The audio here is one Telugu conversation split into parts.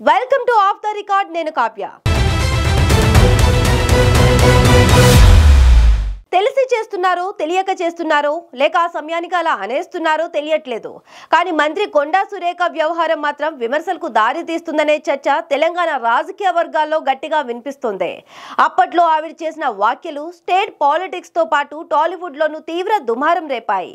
Welcome to of the record. నేను కావ్య. తెలిసి చేస్తున్నారో తెలియక చేస్తున్నారో లేక ఆ సమయానికి అలా అనేస్తున్నారో తెలియట్లేదు. కానీ మంత్రి కొండా సురేఖ వ్యవహారం మాత్రం విమర్శలకు దారి తీస్తుందనే చర్చ తెలంగాణ రాజకీయ వర్గాల్లో గట్టిగా వినిపిస్తోంది. అప్పట్లో ఆవిడ చేసిన వ్యాఖ్యలు స్టేట్ పాలిటిక్స్ తో పాటు టాలీవుడ్ లోనూ తీవ్ర దుమారం రేపాయి.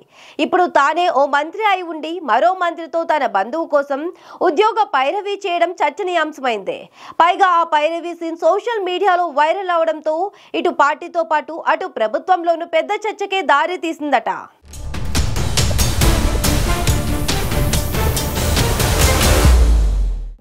ఇప్పుడు తానే ఓ మంత్రి అయి ఉండి మరో మంత్రితో తన బంధువు కోసం ఉద్యోగ పైరవీ చేయడం చర్చనీయాంశమైంది. పైగా ఆ పైరవీ సీన్ సోషల్ మీడియాలో వైరల్ అవడంతో ఇటు పార్టీతో పాటు అటు ప్రభుత్వంలోనూ పెద్ద చర్చకే దారి తీసిందట.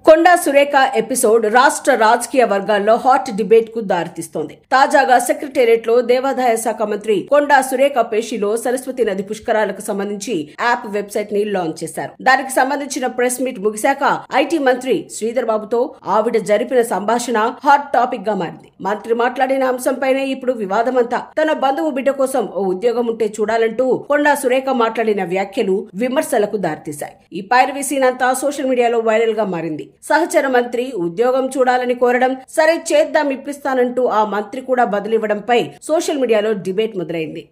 కొండా సురేఖ ఎపిసోడ్ రాష్ట్ర రాజకీయ వర్గాల్లో హాట్ డిబేట్ కు దారితీస్తోంది. తాజాగా సెక్రటేరియట్ లో దేవాదాయ శాఖ మంత్రి కొండా సురేఖ పేషిలో సరస్వతి నది పుష్కరాలకు సంబంధించి యాప్ వెబ్సైట్ ని లాంచ్ చేశారు. దానికి సంబంధించిన ప్రెస్ మీట్ ముగిశాక ఐటీ మంత్రి శ్రీధర్ బాబుతో ఆవిడ జరిపిన సంభాషణ హాట్ టాపిక్ గా మారింది. మంత్రి మాట్లాడిన అంశంపైనే ఇప్పుడు వివాదమంతా. తన బంధువు బిడ్డ కోసం ఓ ఉద్యోగం ఉంటే చూడాలంటూ కొండా సురేఖ మాట్లాడిన వ్యాఖ్యలు విమర్శలకు దారితీశాయి. ఈ పైరవీ సీన్ అంతా సోషల్ మీడియాలో వైరల్ గా మారింది. సహచర మంత్రి ఉద్యోగం చూడాలని కోరడం, సరే చేద్దాం ఇప్పిస్తానంటూ ఆ మంత్రి కూడా బదులివ్వడంపై సోషల్ మీడియాలో డిబేట్ మొదలైంది.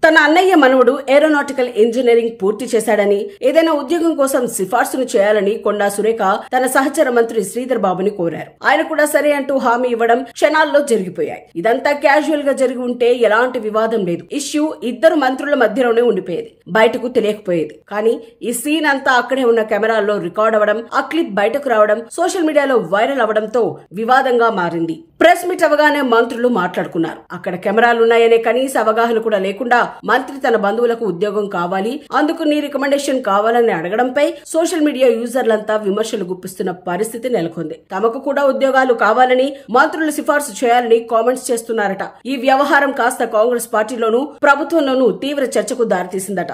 తన అన్నయ్య మనవడు ఏరోనాటికల్ ఇంజనీరింగ్ పూర్తి చేశాడని, ఏదైనా ఉద్యోగం కోసం సిఫార్సును చేయాలని కొండా సురేఖ తన సహచర మంత్రి శ్రీధర్ బాబుని కోరారు. ఆయన కూడా సరే అంటూ హామీ ఇవ్వడం క్షణాల్లో జరిగిపోయాయి. ఇదంతా క్యాజువల్ గా జరిగి ఉంటే ఎలాంటి వివాదం లేదు. ఇష్యూ ఇద్దరు మంత్రుల మధ్యలోనే ఉండిపోయేది, బయటకు తెలియకపోయేది. కానీ ఈ సీన్ అంతా అక్కడే ఉన్న కెమెరాల్లో రికార్డ్ అవ్వడం, ఆ క్లిప్ బయటకు రావడం సోషల్ మీడియాలో వైరల్ అవడంతో వివాదంగా మారింది. ప్రెస్ మీట్ అవగానే మంత్రులు మాట్లాడుకున్నారు. అక్కడ కెమెరాలున్నాయనే కనీస అవగాహన కూడా లేకుండా మంత్రి తన బంధువులకు ఉద్యోగం కావాలి, అందుకు నీ రికమెండేషన్ కావాలని అడగడంపై సోషల్ మీడియా యూజర్లంతా విమర్శలు గుప్పిస్తున్న పరిస్థితి నెలకొంది. తమకు కూడా ఉద్యోగాలు కావాలని, మంత్రులు సిఫార్సు చేయాలని కామెంట్స్ చేస్తున్నారట. ఈ వ్యవహారం కాస్త కాంగ్రెస్ పార్టీలోనూ ప్రభుత్వంలోనూ తీవ్ర చర్చకు దారితీసిందట.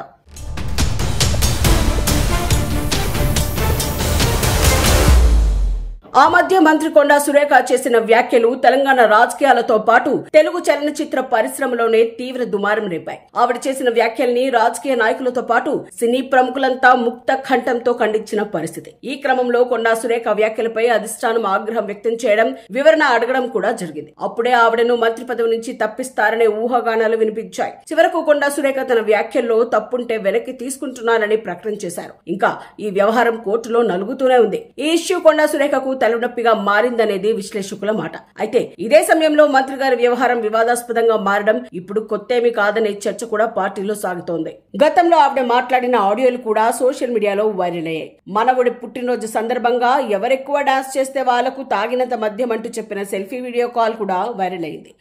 ఆ మధ్య మంత్రి కొండా సురేఖ చేసిన వ్యాఖ్యలు తెలంగాణ రాజకీయాలతో పాటు తెలుగు చలనచిత్ర పరిశ్రమలోనే తీవ్ర దుమారం రేపాయి. ఆవిడ చేసిన వ్యాఖ్యల్ని రాజకీయ నాయకులతో పాటు సినీ ప్రముఖులంతా ముక్త కంఠంతో ఖండించిన పరిస్థితి. ఈ క్రమంలో కొండా సురేఖ వ్యాఖ్యలపై అధిష్టానం ఆగ్రహం వ్యక్తం చేయడం, వివరణ అడగడం కూడా జరిగింది. అప్పుడే ఆవిడను మంత్రి పదవి నుంచి తప్పిస్తారనే ఊహాగానాలు వినిపించాయి. చివరకు కొండా సురేఖ తన వ్యాఖ్యల్లో తప్పుంటే వెనక్కి తీసుకుంటున్నానని ప్రకటన చేశారు. ఇంకా ఈ వ్యవహారం కోర్టులో నలుగుతూనే ఉంది. ఈ ఇష్యూ కొండా సురేఖకు తలనొప్పిగా మారిందనేది విశ్లేషకుల మాట. అయితే ఇదే సమయంలో మంత్రి గారి వ్యవహారం వివాదాస్పదంగా మారడం ఇప్పుడు కొత్తేమీ కాదనే చర్చ కూడా పార్టీలో సాగుతోంది. గతంలో ఆవిడ మాట్లాడిన ఆడియోలు కూడా సోషల్ మీడియాలో వైరల్ అయ్యాయి. మనవుడి పుట్టినరోజు సందర్భంగా ఎవరెక్కువ డాన్స్ చేస్తే వాళ్లకు తాగినంత మద్యం అంటూ చెప్పిన సెల్ఫీ వీడియో కాల్ కూడా వైరల్ అయింది.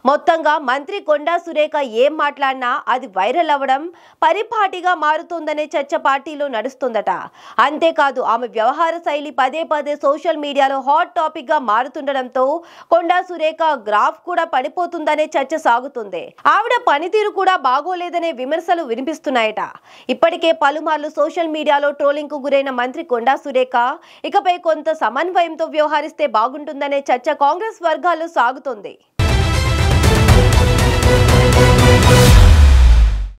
మొత్తంగా మంత్రి కొండా సురేఖ ఏం మాట్లాడినా అది వైరల్ అవ్వడం పరిపాటిగా మారుతోందనే చర్చ పార్టీలో నడుస్తుందట. అంతేకాదు ఆమె వ్యవహార శైలి పదే పదే సోషల్ మీడియాలో హాట్ టాపిక్ గా మారుతుండడంతో కొండా సురేఖ గ్రాఫ్ కూడా పడిపోతుందనే చర్చ సాగుతుంది. ఆవిడ పనితీరు కూడా బాగోలేదనే విమర్శలు వినిపిస్తున్నాయట. ఇప్పటికే పలుమార్లు సోషల్ మీడియాలో ట్రోలింగ్ కు గురైన మంత్రి కొండా సురేఖ ఇకపై కొంత సమన్వయంతో వ్యవహరిస్తే బాగుంటుందనే చర్చ కాంగ్రెస్ వర్గాల్లో సాగుతోంది.